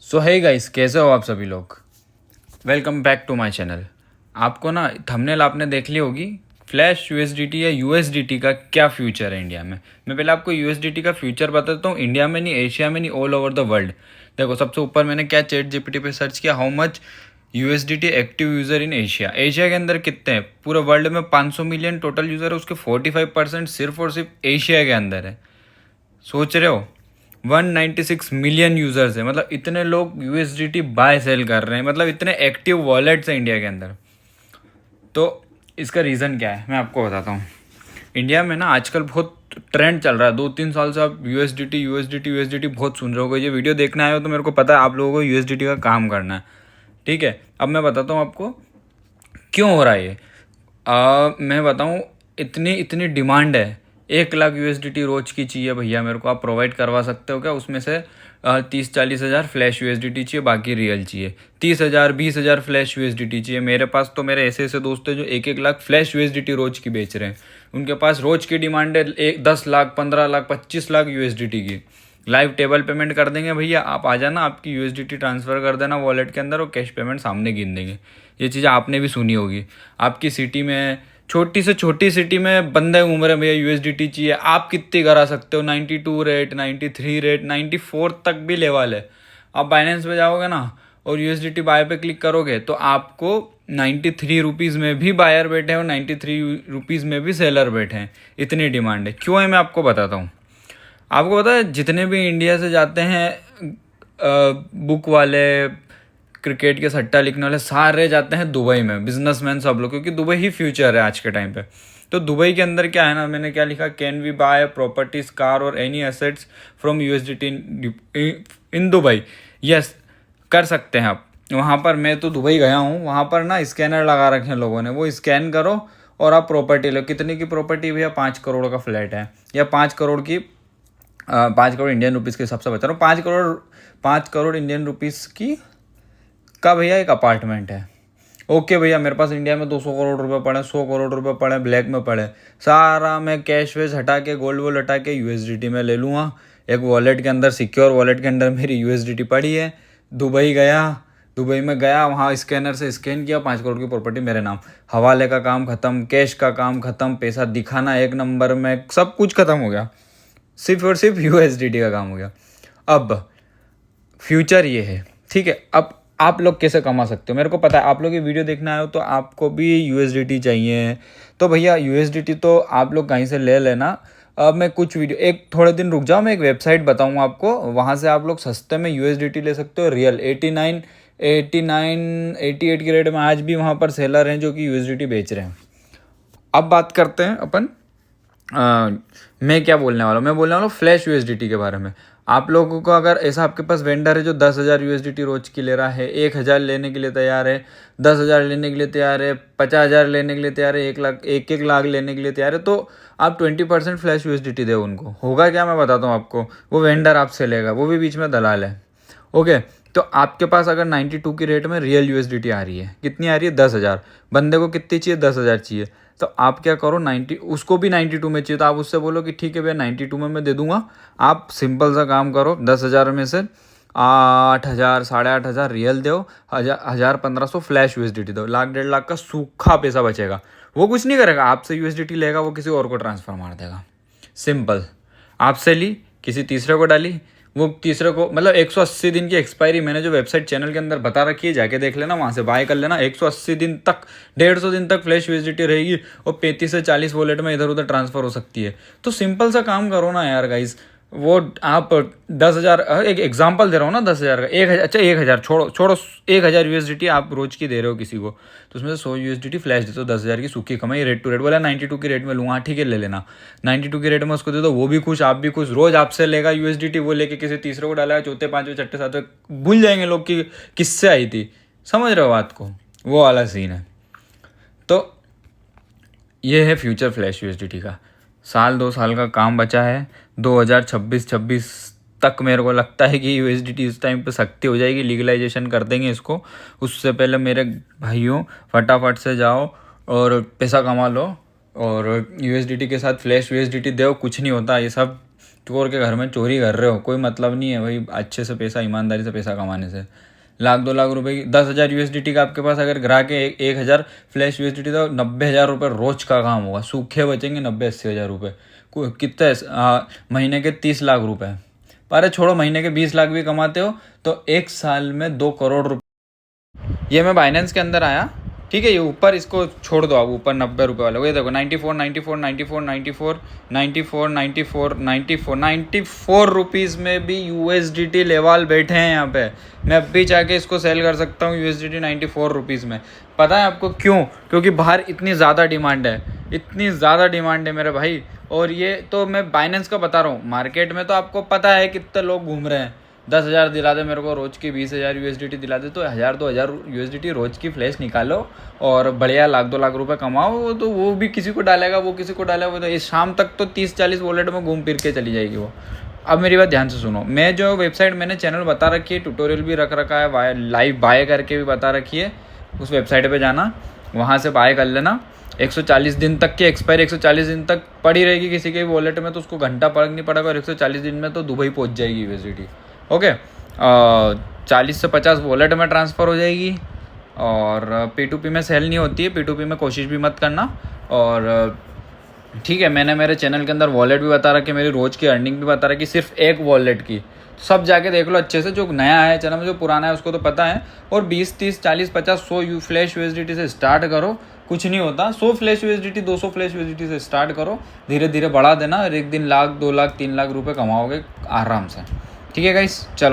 सो hey guys, कैसे हो आप सभी लोग। Welcome back to my channel. आपको ना थंबनेल आपने देख ली होगी। फ्लैश यूएसडीटी या यूएसडीटी का क्या फ्यूचर है इंडिया में। मैं पहले आपको यूएसडीटी का फ्यूचर बताता हूँ। इंडिया में नहीं, एशिया में नहीं, ऑल ओवर द वर्ल्ड। देखो, सबसे ऊपर मैंने क्या चैट जीपीटी पे सर्च किया, how much USDT active user in Asia. Asia के अंदर कितने हैं? पूरे वर्ल्ड में 500 मिलियन टोटल यूज़र है, उसके 45% सिर्फ और सिर्फ एशिया के अंदर है। सोच रहे हो, 196 मिलियन यूजर्स है। मतलब इतने लोग यूएसडीटी बाय सेल कर रहे हैं, मतलब इतने एक्टिव वॉलेट्स हैं इंडिया के अंदर। तो इसका रीज़न क्या है मैं आपको बताता हूँ। इंडिया में ना आजकल बहुत ट्रेंड चल रहा है। 2-3 साल से आप यूएसडीटी यूएसडीटी यूएसडीटी बहुत सुन रहे हो। ये वीडियो देखने आए हो तो मेरे को पता है आप लोगों को यूएसडीटी का काम करना है। ठीक है, अब मैं बताता हूँ आपको क्यों हो रहा है ये। मैं बताऊँ, इतनी इतनी डिमांड है। 1 लाख यूएसडीटी रोज की चाहिए भैया मेरे को। आप प्रोवाइड करवा सकते हो क्या? उसमें से 30-40 हज़ार फ्लैश यूएसडीटी चाहिए, बाकी रियल चाहिए। 30,000 20,000 फ्लैश यूएसडीटी चाहिए। मेरे पास तो मेरे ऐसे ऐसे दोस्त हैं जो 1-1 लाख फ्लैश यूएसडीटी रोज की बेच रहे हैं। उनके पास रोज की डिमांड है 10 लाख 15 लाख 25 लाख यूएसडीटी की। लाइव टेबल पेमेंट कर देंगे भैया, आप आ जाना, आपकी यूएसडीटी ट्रांसफ़र कर देना वॉलेट के अंदर और कैश पेमेंट सामने गिन देंगे। ये चीज़ आपने भी सुनी होगी। आपकी सिटी में, छोटी से छोटी सिटी में बंदे घूम रहे हैं भैया यूएसडीटी चाहिए। आप कितनी करा सकते हो? 92 रेट, 93 रेट, 94 तक भी लेवल है। आप बाइनेंस पे जाओगे ना और यूएसडीटी बाय पे क्लिक करोगे तो आपको 93 रुपीज़ में भी बायर बैठे हैं और 93 रुपीज़ में भी सेलर बैठे हैं। इतनी डिमांड है। क्यों है मैं आपको बताता हूँ। आपको पता है जितने भी इंडिया से जाते हैं बुक वाले, क्रिकेट के सट्टा लिखने वाले, सारे जाते हैं दुबई में, बिजनेसमैन सब लोग, क्योंकि दुबई ही फ्यूचर है आज के टाइम पे। तो दुबई के अंदर क्या है ना, मैंने क्या लिखा, can we buy properties, car और any assets from USDT in Dubai. Yes, कर सकते हैं आप। वहाँ पर मैं तो दुबई गया हूँ, वहाँ पर ना स्कैनर लगा रखे हैं लोगों ने, वो स्कैन करो और आप प्रॉपर्टी लो। कितने की प्रॉपर्टी भैया? 5 करोड़ का फ्लैट है, या 5 करोड़ की 5 करोड़ इंडियन रुपीज़ के हिसाब से बता रहा हूँ। 5 करोड़ इंडियन रुपीज़ की का भैया एक अपार्टमेंट है। ओके भैया, मेरे पास इंडिया में 200 करोड़ रुपए पड़े, 100 करोड़ रुपए पड़े, ब्लैक में पड़े, सारा मैं कैश वेश हटा के, गोल्ड वोल्ड हटा के यूएसडीटी में ले लूँगा। एक वॉलेट के अंदर, सिक्योर वॉलेट के अंदर मेरी यूएसडीटी पड़ी है। दुबई गया, दुबई में गया, वहाँ स्कैनर से स्कैन किया, 5 करोड़ की प्रॉपर्टी मेरे नाम। हवाले का काम ख़त्म, कैश का काम ख़त्म, पैसा दिखाना एक नंबर में, सब कुछ ख़त्म हो गया। सिर्फ और सिर्फ यूएसडीटी का काम हो गया। अब फ्यूचर ये है, ठीक है। अब आप लोग कैसे कमा सकते हो? मेरे को पता है आप लोग ये वीडियो देखने आए हो तो आपको भी यूएसडीटी चाहिए। तो भैया यूएसडीटी तो आप लोग कहीं से ले लेना। अब मैं कुछ वीडियो, एक थोड़े दिन रुक जाओ, मैं एक वेबसाइट बताऊंगा आपको, वहाँ से आप लोग सस्ते में यूएसडीटी ले सकते हो। रियल 88 के रेट में आज भी वहाँ पर सेलर हैं जो कि यूएसडीटी बेच रहे हैं। अब बात करते हैं अपन, मैं क्या बोलने वाला हूँ, मैं बोलने वाला हूँ फ्लैश यूएसडीटी के बारे में। आप लोगों को अगर ऐसा आपके पास वेंडर है जो 10,000 यूएसडीटी रोज की ले रहा है, 1,000 लेने के लिए तैयार है, 10,000 लेने के लिए तैयार है, 50,000 लेने के लिए तैयार है, 1 लाख 1-1 लाख लेने के लिए तैयार है, तो आप 20% फ्लैश यूएसडीटी दे उनको। होगा क्या, मैं बताता हूँ आपको। वो वेंडर आपसे लेगा, वो भी बीच में दलाल है। ओके, तो आपके पास अगर 92 की रेट में रियल यूएसडीटी आ रही है, कितनी आ रही है? 10,000। बंदे को कितनी चाहिए? 10,000 चाहिए। तो आप क्या करो, 90, उसको भी 92 में चाहिए तो आप उससे बोलो कि ठीक है भैया 92 में मैं दे दूंगा। आप सिंपल सा काम करो, 10,000 में से 8,000 8,500 रियल दो, 1,000 1,500 फ्लैश यूएसडीटी दो। 1-1.5 लाख का सूखा पैसा बचेगा। वो कुछ नहीं करेगा, आपसे यूएसडीटी लेगा, वो किसी और को ट्रांसफर मार देगा। सिंपल। आपसे ली, किसी तीसरे को डाली, वो तीसरे को, मतलब 180 दिन की एक्सपायरी मैंने जो वेबसाइट चैनल के अंदर बता रखी है, जाके देख लेना, वहाँ से बाय कर लेना। 180 दिन तक, 150 दिन तक फ्लैश यूएसडीटी रहेगी और 35 से 40 वॉलेट में इधर उधर ट्रांसफर हो सकती है। तो सिंपल सा काम करो ना यार गाइज। वो आप 10,000, एक एग्जांपल दे रहा हूँ ना, 10,000 का 1,000, अच्छा 1,000 छोड़ो छोड़ो, 1,000 यूएसडीटी आप रोज की दे रहे हो किसी को, तो उसमें से 100 यूएसडीटी फ्लैश दे दो। 10,000 की सूखी कमाई, रेट टू रेट बोला 92 की रेट में लूँगा, ठीक है ले लेना। 92 की रेट में उसको दे दो, वो भी खुश, आप भी खुश। रोज आपसे लेगा यूएसडीटी, वो लेके किसी तीसरे को डालेगा, चौथे पांचवें छठे सातवें भूल जाएंगे लोग कि किससे आई थी। समझ रहे हो बात को? वो वाला सीन है। तो ये है फ्यूचर फ्लैश यूएसडीटी का। 1-2 साल का काम बचा है। 2026 तक मेरे को लगता है कि यूएसडीटी उस टाइम पे सख्ती हो जाएगी, लीगलाइजेशन कर देंगे इसको। उससे पहले मेरे भाइयों, फटाफट से जाओ और पैसा कमा लो और यूएसडीटी के साथ फ्लैश यूएसडीटी दो। कुछ नहीं होता, ये सब चोर के घर में चोरी कर रहे हो, कोई मतलब नहीं है भाई अच्छे से पैसा, ईमानदारी से पैसा कमाने से। लाख 2 लाख रुपए की 10,000 यूएसडीटी का आपके पास अगर ग्राहक है 1,000 फ्लैश यूएसडीटी, तो 90,000 रुपये रोज का काम होगा, सूखे बचेंगे 90-80 हज़ार रुपये। कितने महीने के 30 लाख रुपए, अरे छोड़ो महीने के 20 लाख भी कमाते हो तो एक साल में 2 करोड़ रुपये। ये मैं बाइनेंस के अंदर आया, ठीक है, ये ऊपर इसको छोड़ दो आप, ऊपर 90 रुपये वाले, ये देखो 94 रुपीज़ में भी यूएसडीटी लेवल बैठे हैं यहाँ पे। मैं अब भी जाके इसको सेल कर सकता हूँ यूएसडीटी 94 रुपीज़ में। पता है आपको क्यों? क्योंकि बाहर इतनी ज़्यादा डिमांड है, इतनी ज़्यादा डिमांड है मेरे भाई। और ये तो मैं बाइनेंस का बता रहा हूँ, मार्केट में तो आपको पता है कितने लोग घूम रहे हैं। 10,000 दिला दे मेरे को रोज़ की, 20,000 यूएसडीटी दिला दे, तो 1,000-2,000 यूएसडीटी रोज़ की फ्लैश निकालो और बढ़िया लाख 2 लाख रुपए कमाओ। तो वो भी किसी को डालेगा, वो किसी को डालेगा, तो इस शाम तक तो 30-40 वॉलेट में घूम फिर के चली जाएगी वो। अब मेरी बात ध्यान से सुनो, मैं जो वेबसाइट मैंने चैनल बता रखी है, ट्यूटोरियल भी रख रखा है, लाइव बाय करके भी बता रखी है, उस वेबसाइट पर जाना, वहाँ से बाय कर लेना। 140 दिन तक की एक्सपायरी, 140 दिन तक पड़ी रहेगी किसी के भी वॉलेट में, तो उसको घंटा फर्क नहीं पड़ेगा, और 140 दिन में तो दुबई पहुँच जाएगी यूएसडीटी। ओके, 40 से 50 वॉलेट में ट्रांसफ़र हो जाएगी। और P2P में सेल नहीं होती है, P2P में कोशिश भी मत करना। और ठीक है, मैंने मेरे चैनल के अंदर वॉलेट भी बता रखी, मेरी रोज़ की अर्निंग भी बता रखी, सिर्फ एक वॉलेट की। सब जाके देख लो अच्छे से, जो नया है चैनल में, जो पुराना है उसको तो पता है। और 20, 30, 40, 50, 100 फ्लैश यूएसडीटी से स्टार्ट करो, कुछ नहीं होता। 100 फ्लैश यूएसडीटी, 200 फ्लैश यूएसडीटी से स्टार्ट करो, धीरे धीरे बढ़ा देना, और एक दिन 1 लाख, 2 लाख, 3 लाख रुपए कमाओगे आराम से। ठीक है गाइस, चलो।